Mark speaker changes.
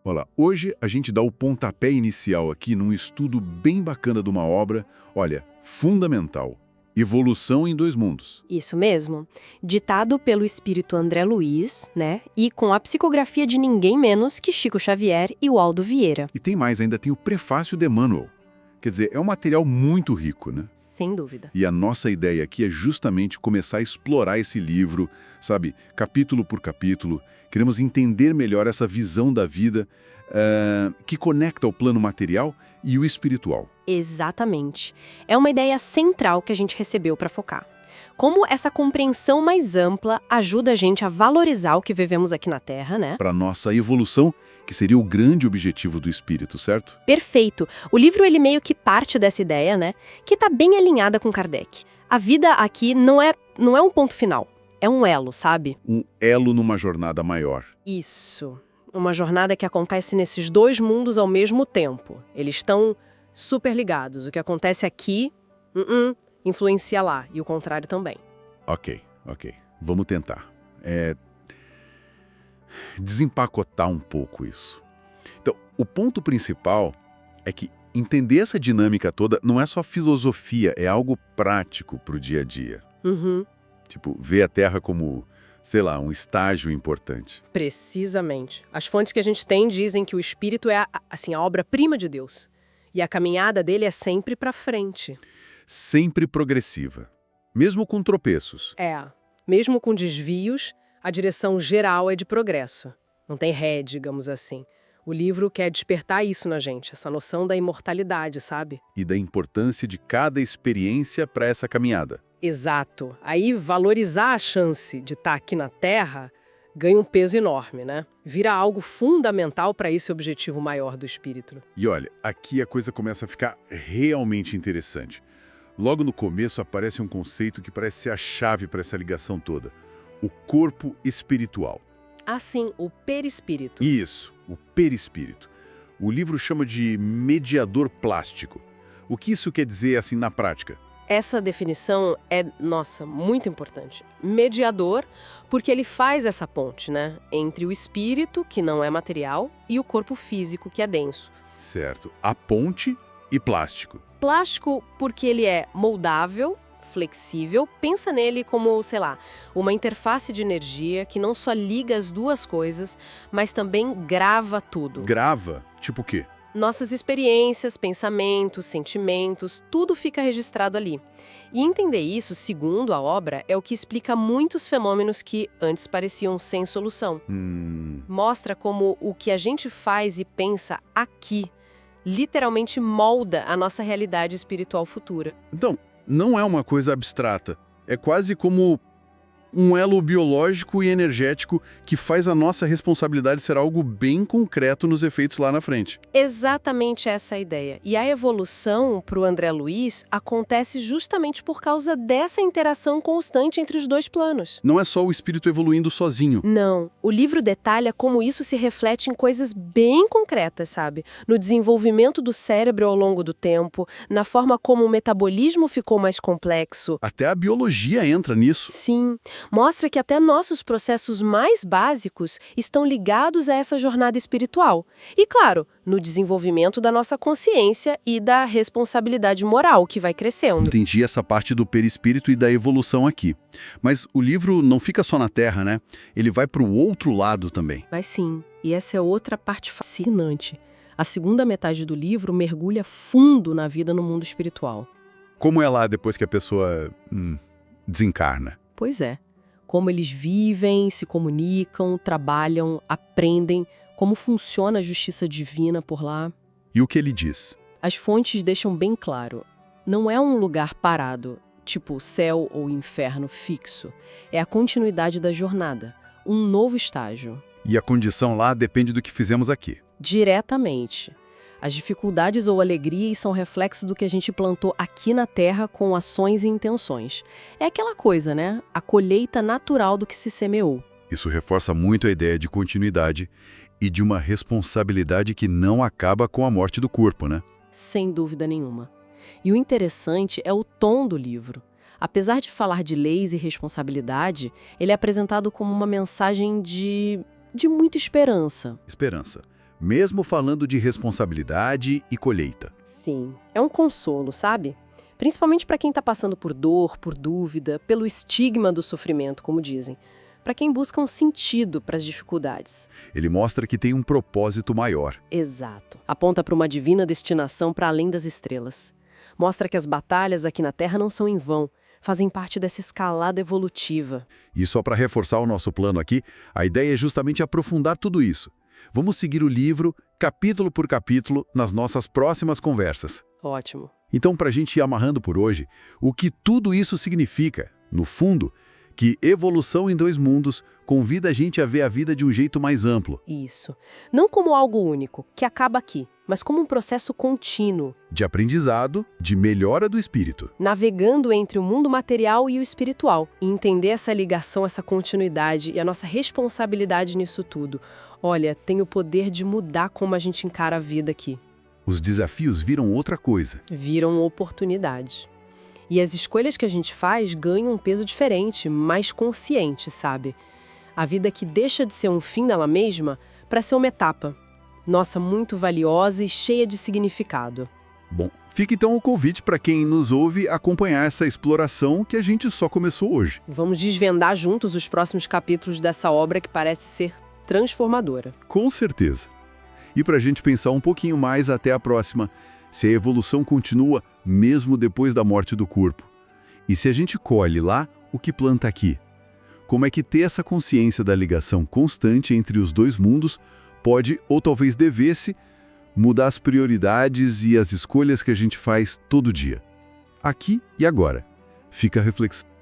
Speaker 1: Olha, hoje a gente dá o pontapé inicial aqui num estudo bem bacana de uma obra, olha, fundamental. Evolução em Dois Mundos.
Speaker 2: Isso mesmo. Ditado pelo espírito André Luiz, né? E com a psicografia de ninguém menos que Chico Xavier e o Aldo Vieira.
Speaker 1: E tem mais, ainda tem o prefácio de Emmanuel. Quer dizer, é um material muito rico, né?
Speaker 2: Sem dúvida.
Speaker 1: E a nossa ideia aqui é justamente começar a explorar esse livro, sabe, capítulo por capítulo. Queremos entender melhor essa visão da vida que conecta o plano material e o espiritual.
Speaker 2: Exatamente. É uma ideia central que a gente recebeu para focar. Como essa compreensão mais ampla ajuda a gente a valorizar o que vivemos aqui na Terra, né?
Speaker 1: Para nossa evolução, que seria o grande objetivo do espírito, certo?
Speaker 2: Perfeito. O livro, ele meio que parte dessa ideia, né? Que tá bem alinhada com Kardec. A vida aqui não é um ponto final. É um elo, sabe?
Speaker 1: Um elo numa jornada maior.
Speaker 2: Isso. Uma jornada que acontece nesses dois mundos ao mesmo tempo. Eles estão super ligados. O que acontece aqui, influencia lá. E o contrário também.
Speaker 1: Ok. Vamos tentar. Desempacotar um pouco isso. Então, o ponto principal é que entender essa dinâmica toda não é só filosofia, é algo prático para o dia a dia. Tipo, ver a Terra como, sei lá, um estágio importante.
Speaker 2: Precisamente. As fontes que a gente tem dizem que o espírito é a obra-prima de Deus. E a caminhada dele é sempre para frente.
Speaker 1: Sempre progressiva. Mesmo com tropeços.
Speaker 2: Mesmo com desvios, a direção geral é de progresso. Não tem ré, digamos assim. O livro quer despertar isso na gente, essa noção da imortalidade, sabe?
Speaker 1: E da importância de cada experiência para essa caminhada.
Speaker 2: Exato. Aí valorizar a chance de estar aqui na Terra ganha um peso enorme, né? Vira algo fundamental para esse objetivo maior do espírito.
Speaker 1: E olha, aqui a coisa começa a ficar realmente interessante. Logo no começo aparece um conceito que parece ser a chave para essa ligação toda. O corpo espiritual.
Speaker 2: Sim, o perispírito.
Speaker 1: Isso, o perispírito. O livro chama de mediador plástico. O que isso quer dizer assim na prática?
Speaker 2: Essa definição é, muito importante. Mediador, porque ele faz essa ponte, né? Entre o espírito, que não é material, e o corpo físico, que é denso.
Speaker 1: Certo. A ponte e plástico.
Speaker 2: Plástico porque ele é moldável, flexível, pensa nele como, sei lá, uma interface de energia que não só liga as duas coisas, mas também grava tudo.
Speaker 1: Grava? Tipo o quê?
Speaker 2: Nossas experiências, pensamentos, sentimentos, tudo fica registrado ali. E entender isso, segundo a obra, é o que explica muitos fenômenos que antes pareciam sem solução. Mostra como o que a gente faz e pensa aqui literalmente molda a nossa realidade espiritual futura.
Speaker 1: Então, não é uma coisa abstrata. É quase como um elo biológico e energético que faz a nossa responsabilidade ser algo bem concreto nos efeitos lá na frente.
Speaker 2: Exatamente essa a ideia. E a evolução, para o André Luiz, acontece justamente por causa dessa interação constante entre os dois planos.
Speaker 1: Não é só o espírito evoluindo sozinho.
Speaker 2: Não. O livro detalha como isso se reflete em coisas bem concretas, sabe? No desenvolvimento do cérebro ao longo do tempo, na forma como o metabolismo ficou mais complexo.
Speaker 1: Até a biologia entra nisso.
Speaker 2: Sim. Mostra que até nossos processos mais básicos estão ligados a essa jornada espiritual. E, claro, no desenvolvimento da nossa consciência e da responsabilidade moral que vai crescendo.
Speaker 1: Entendi essa parte do perispírito e da evolução aqui. Mas o livro não fica só na Terra, né? Ele vai para o outro lado também.
Speaker 2: Vai sim. E essa é outra parte fascinante. A segunda metade do livro mergulha fundo na vida no mundo espiritual.
Speaker 1: Como é lá depois que a pessoa desencarna?
Speaker 2: Pois é. Como eles vivem, se comunicam, trabalham, aprendem, como funciona a justiça divina por lá.
Speaker 1: E o que ele diz?
Speaker 2: As fontes deixam bem claro. Não é um lugar parado, tipo céu ou inferno fixo. É a continuidade da jornada, um novo estágio.
Speaker 1: E a condição lá depende do que fizemos aqui.
Speaker 2: Diretamente. As dificuldades ou alegrias são reflexo do que a gente plantou aqui na Terra com ações e intenções. É aquela coisa, né? A colheita natural do que se semeou.
Speaker 1: Isso reforça muito a ideia de continuidade e de uma responsabilidade que não acaba com a morte do corpo, né?
Speaker 2: Sem dúvida nenhuma. E o interessante é o tom do livro. Apesar de falar de leis e responsabilidade, ele é apresentado como uma mensagem de muita esperança.
Speaker 1: Esperança. mesmo falando de responsabilidade e colheita.
Speaker 2: Sim, é um consolo, sabe? Principalmente para quem está passando por dor, por dúvida, pelo estigma do sofrimento, como dizem. Para quem busca um sentido para as dificuldades.
Speaker 1: Ele mostra que tem um propósito maior.
Speaker 2: Exato. Aponta para uma divina destinação para além das estrelas. Mostra que as batalhas aqui na Terra não são em vão, fazem parte dessa escalada evolutiva.
Speaker 1: E só para reforçar o nosso plano aqui, a ideia é justamente aprofundar tudo isso. Vamos seguir o livro, capítulo por capítulo, nas nossas próximas conversas.
Speaker 2: Ótimo.
Speaker 1: Então, para a gente ir amarrando por hoje, o que tudo isso significa, no fundo, que Evolução em Dois Mundos convida a gente a ver a vida de um jeito mais amplo.
Speaker 2: Isso. Não como algo único, que acaba aqui, mas como um processo contínuo.
Speaker 1: De aprendizado, de melhora do espírito.
Speaker 2: Navegando entre o mundo material e o espiritual. E entender essa ligação, essa continuidade e a nossa responsabilidade nisso tudo. Olha, tem o poder de mudar como a gente encara a vida aqui.
Speaker 1: Os desafios viram outra coisa.
Speaker 2: Viram oportunidade. E as escolhas que a gente faz ganham um peso diferente, mais consciente, sabe? A vida que deixa de ser um fim nela mesma para ser uma etapa. Nossa, muito valiosa e cheia de significado.
Speaker 1: Bom, fica então o convite para quem nos ouve acompanhar essa exploração que a gente só começou hoje.
Speaker 2: Vamos desvendar juntos os próximos capítulos dessa obra que parece ser transformadora.
Speaker 1: Com certeza. E para a gente pensar um pouquinho mais até a próxima, se a evolução continua mesmo depois da morte do corpo. E se a gente colhe lá o que planta aqui? Como é que ter essa consciência da ligação constante entre os dois mundos pode, ou talvez devesse, mudar as prioridades e as escolhas que a gente faz todo dia? Aqui e agora. Fica a reflexão.